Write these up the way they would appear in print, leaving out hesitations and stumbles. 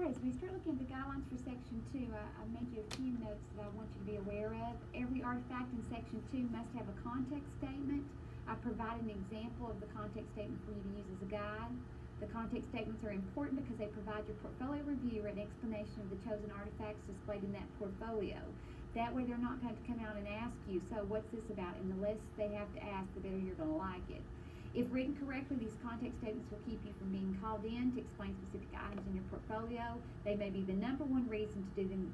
as we start looking at the guidelines for Section 2, I made you a few notes that I want you to be aware of. Every artifact in Section 2 must have a context statement. I provided an example of the context statement for you to use as a guide. The context statements are important because they provide your portfolio reviewer an explanation of the chosen artifacts displayed in that portfolio. That way they're not going to come out and ask you, so what's this about? And the less they have to ask, the better you're going to like it. If written correctly, these context statements will keep you from being called in to explain specific items in your portfolio. They may be the #1 reason to do them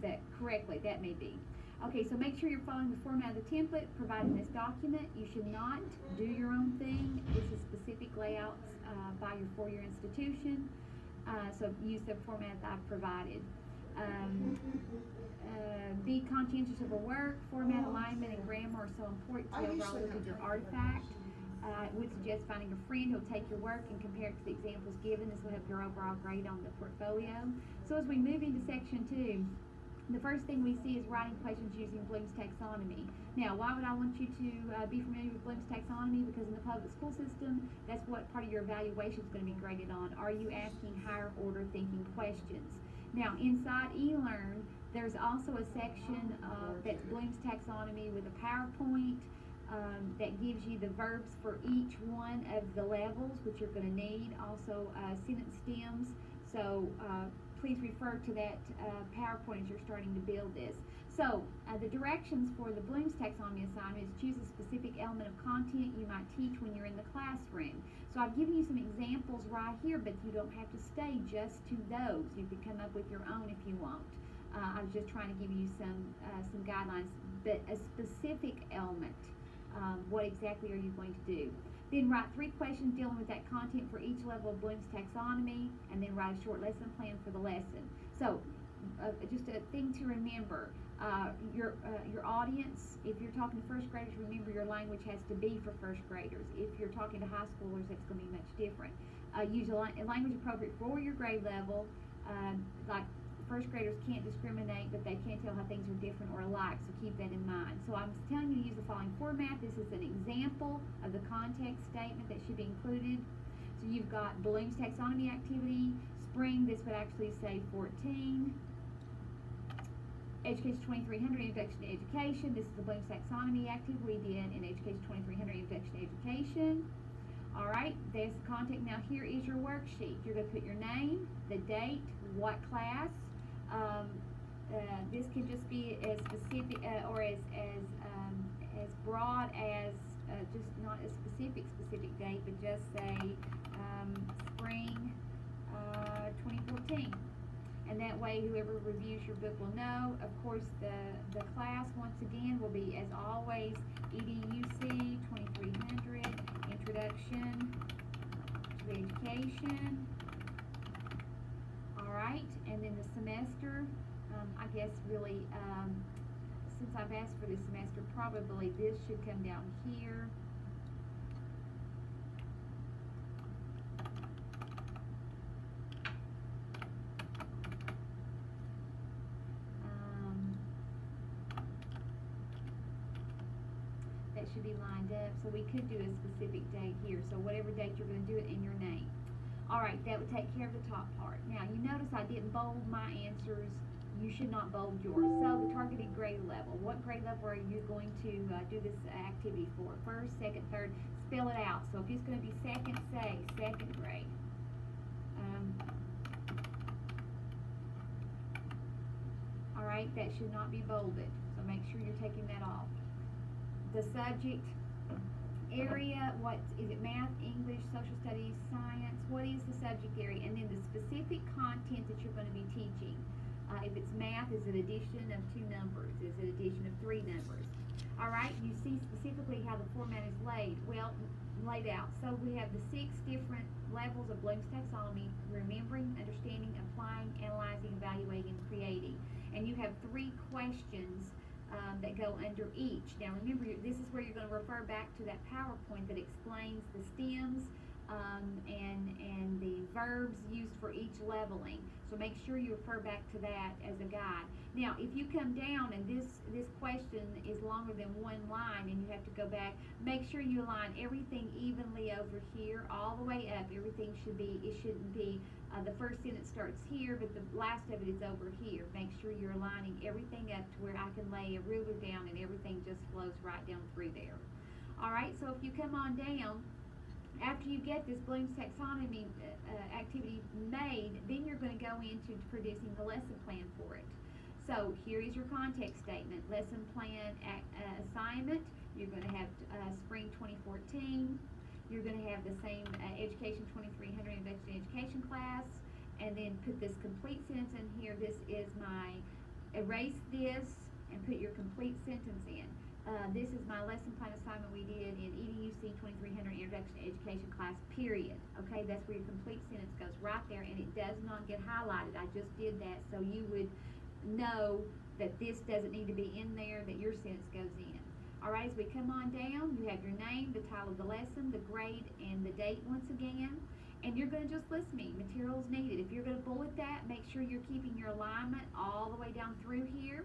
that correctly. That may be. Okay, so make sure you're following the format of the template provided in this document. You should not do your own thing. This is specific layouts by your four-year institution. So use the format that I've provided. Be conscientious of your work. Format, alignment, and grammar are so important to the overall look of your artifact. I would suggest finding a friend who will take your work and compare it to the examples given. This will help your overall grade on the portfolio. So as we move into Section 2, the first thing we see is writing questions using Bloom's Taxonomy. Now, why would I want you to be familiar with Bloom's Taxonomy? Because in the public school system, that's what part of your evaluation is going to be graded on. Are you asking higher order thinking questions? Now, inside eLearn, there's also a section that's Bloom's Taxonomy with a PowerPoint that gives you the verbs for each one of the levels, which you're going to need. Also, sentence stems. So please refer to that PowerPoint as you're starting to build this. So the directions for the Bloom's Taxonomy assignment is choose a specific element of content you might teach when you're in the classroom. So I've given you some examples right here, but you don't have to stay just to those. You could come up with your own if you want. I was just trying to give you some guidelines, but a specific element. What exactly are you going to do? Then write 3 questions dealing with that content for each level of Bloom's Taxonomy, and then write a short lesson plan for the lesson. So just a thing to remember, your audience, if you're talking to first graders, remember your language has to be for first graders. If you're talking to high schoolers, that's going to be much different. Use a language appropriate for your grade level. Like first graders can't discriminate, but they can tell how things are different or alike, so keep that in mind. So I'm telling you to use the following format. This is an example of the context statement that should be included. So you've got Bloom's Taxonomy activity, spring, this would actually say 14. Education 2300, Introduction to Education, this is the Bloom's Taxonomy activity we did in Education 2300, Introduction to Education. Alright, there's the content. Now here is your worksheet. You're going to put your name, the date, what class. This can just be as specific or as broad as just not a specific date, but just say spring 2014. And that way whoever reviews your book will know. Of course, the class once again will be, as always, EDUC 2300, Introduction to Education. Alright, and then the semester, I guess really, since I've asked for this semester, probably this should come down here. That should be lined up, so we could do a specific date here. So whatever date you're going to do it in your name. Alright, that would take care of the top part. Now, you notice I didn't bold my answers. You should not bold yours. So, the targeted grade level. What grade level are you going to do this activity for? First, second, third. Spell it out. So, if it's going to be second, say second grade. Alright, that should not be bolded. So, make sure you're taking that off. The subject area, what is it? Math, English, social studies, science? What is the subject area? And then the specific content that you're going to be teaching. If it's math, is it addition of 2 numbers? Is it addition of 3 numbers? Alright, you see specifically how the format is laid out. So we have the 6 different levels of Bloom's Taxonomy: remembering, understanding, applying, analyzing, evaluating, and creating. And you have 3 questions that go under each. Now remember, this is where you're going to refer back to that PowerPoint that explains the stems and the verbs used for each leveling. So make sure you refer back to that as a guide. Now, if you come down and this question is longer than one line and you have to go back, make sure you align everything evenly over here, all the way up. Everything should be, it shouldn't be, the first sentence starts here, but the last of it is over here. Make sure you're aligning everything up to where I can lay a ruler down and everything just flows right down through there. All right, so if you come on down, after you get this Bloom's Taxonomy activity made, then you're going to go into producing the lesson plan for it. So here is your context statement. Lesson plan assignment. You're going to have spring 2014. You're going to have the same Education 2300 Introduction to Education class, and then put this complete sentence in here. This is my, erase this and put your complete sentence in. This is my lesson plan assignment we did in EDUC 2300 Introduction to Education class, period. Okay, that's where your complete sentence goes right there, and it does not get highlighted. I just did that so you would know that this doesn't need to be in there, that your sentence goes in. Alright, as we come on down, you have your name, the title of the lesson, the grade, and the date once again. And you're going to just list me, materials needed. If you're going to bullet that, make sure you're keeping your alignment all the way down through here.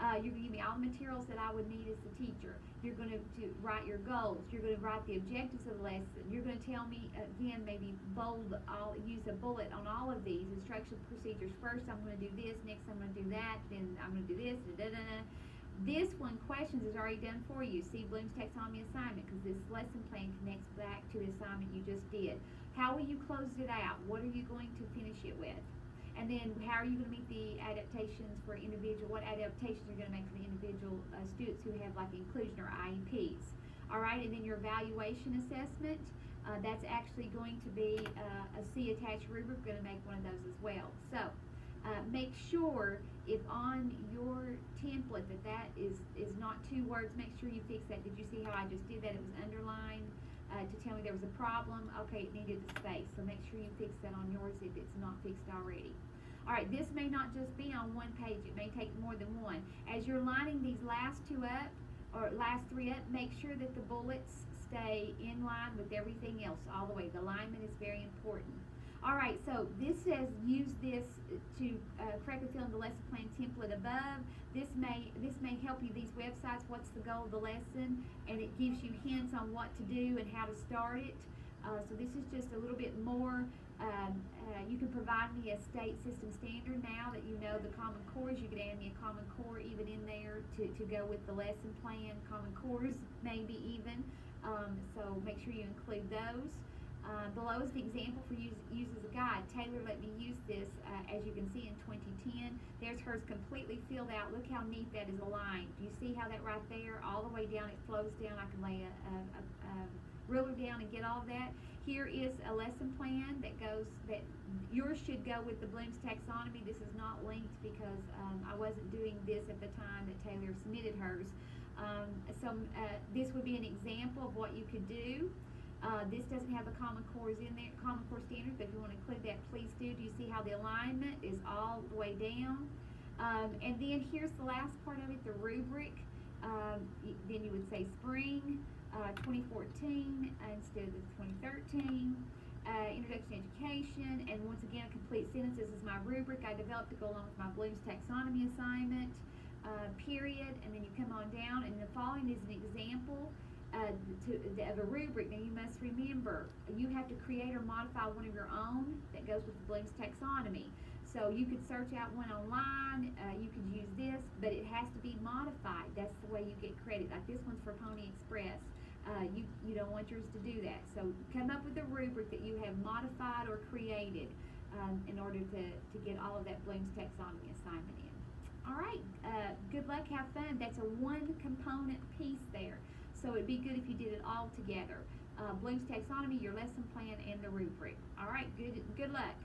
You're going to give me all the materials that I would need as the teacher. You're going to write your goals. You're going to write the objectives of the lesson. You're going to tell me, again, maybe bold, I'll use a bullet on all of these. Instruction procedures first, I'm going to do this, next I'm going to do that, then I'm going to do this, da-da-da-da. This one, questions, is already done for you. See Bloom's Taxonomy assignment, because this lesson plan connects back to the assignment you just did. How will you close it out? What are you going to finish it with? And then how are you going to meet the adaptations for individual, what adaptations you're going to make for the individual students who have like inclusion or IEPs. Alright, and then your evaluation assessment, that's actually going to be a C attached rubric. We're going to make one of those as well. So make sure if on your template that is not 2 words, make sure you fix that. Did you see how I just did that? It was underlined to tell me there was a problem. Okay, it needed the space, so make sure you fix that on yours if it's not fixed already. Alright, this may not just be on one page, it may take more than one. As you're lining these last 2 up, or last 3 up, make sure that the bullets stay in line with everything else all the way. The alignment is very important. Alright, so this says use this to correctly fill in the lesson plan template above. This may help you, these websites, what's the goal of the lesson, and it gives you hints on what to do and how to start it. So this is just a little bit more. You can provide me a state system standard now that you know the Common Cores. You could add me a Common Core even in there to go with the lesson plan. Common Cores maybe even. So make sure you include those. Below is the example for use as a guide. Taylor let me use this, as you can see, in 2010. There's hers completely filled out. Look how neat that is aligned. Do you see how that right there, all the way down, it flows down? I can lay a ruler down and get all of that. Here is a lesson plan that goes, that yours should go with the Bloom's Taxonomy. This is not linked because I wasn't doing this at the time that Taylor submitted hers. This would be an example of what you could do. This doesn't have the Common Cores in there, Common Core standards, but if you want to include that, please do. Do you see how the alignment is all the way down? And then here's the last part of it, the rubric. Then you would say spring 2014 instead of 2013. Introduction to Education, and once again, a complete sentence. This is my rubric I developed to go along with my Bloom's Taxonomy assignment, period. And then you come on down, and the following is an example of a rubric. Now you must remember, you have to create or modify one of your own that goes with the Bloom's Taxonomy. So you could search out one online, you could use this, but it has to be modified. That's the way you get credit. Like this one's for Pony Express. You don't want yours to do that. So come up with a rubric that you have modified or created in order to get all of that Bloom's Taxonomy assignment in. Alright, good luck, have fun. That's a 1 component piece there. So it'd be good if you did it all together. Bloom's Taxonomy, your lesson plan, and the rubric. Alright, good luck.